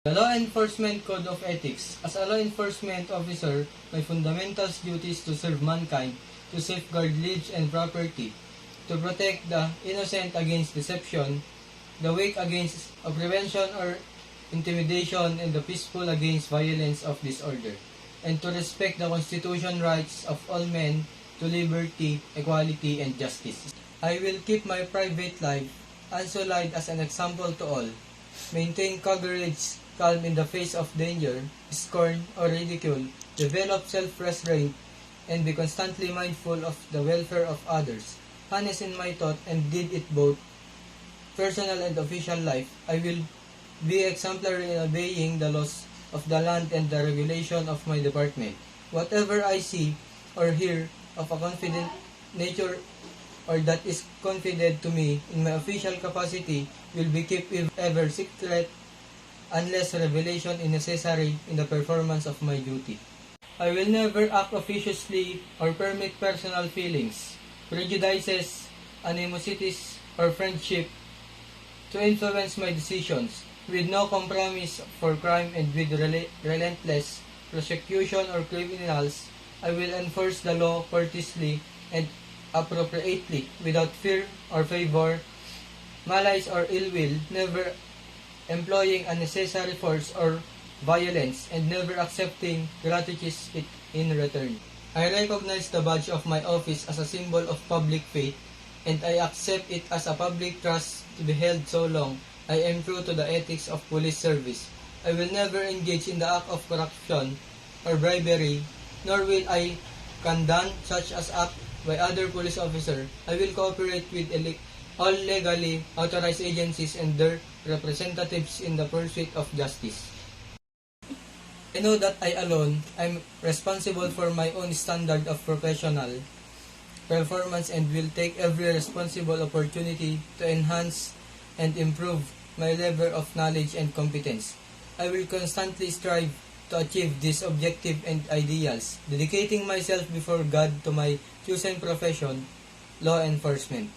The Law Enforcement Code of Ethics. As a law enforcement officer, my fundamental duty is to serve mankind, to safeguard lives and property, to protect the innocent against deception, the weak against prevention or intimidation, and the peaceful against violence of disorder, and to respect the Constitution rights of all men to liberty, equality, and justice. I will keep my private life unsullied as an example to all, maintain courage, calm in the face of danger, scorn, or ridicule, develop self-restraint, and be constantly mindful of the welfare of others. Honest in my thought and deed it both personal and official life, I will be exemplary in obeying the laws of the land and the regulation of my department. Whatever I see or hear of a confident nature or that is confided to me in my official capacity will be kept ever secret unless revelation is necessary in the performance of my duty. I will never act officiously or permit personal feelings, prejudices, animosities, or friendship to influence my decisions. With no compromise for crime and with relentless prosecution or criminals, I will enforce the law courteously and appropriately, without fear or favor, malice or ill will, never employing unnecessary force or violence, and never accepting gratuitous in return. I recognize the badge of my office as a symbol of public faith, and I accept it as a public trust to be held so long I am true to the ethics of police service. I will never engage in the act of corruption or bribery, nor will I condone such as act by other police officers. I will cooperate with all legally authorized agencies and their representatives in the pursuit of justice. I know that I alone am responsible for my own standard of professional performance and will take every responsible opportunity to enhance and improve my level of knowledge and competence. I will constantly strive to achieve these objectives and ideals, dedicating myself before God to my chosen profession, law enforcement.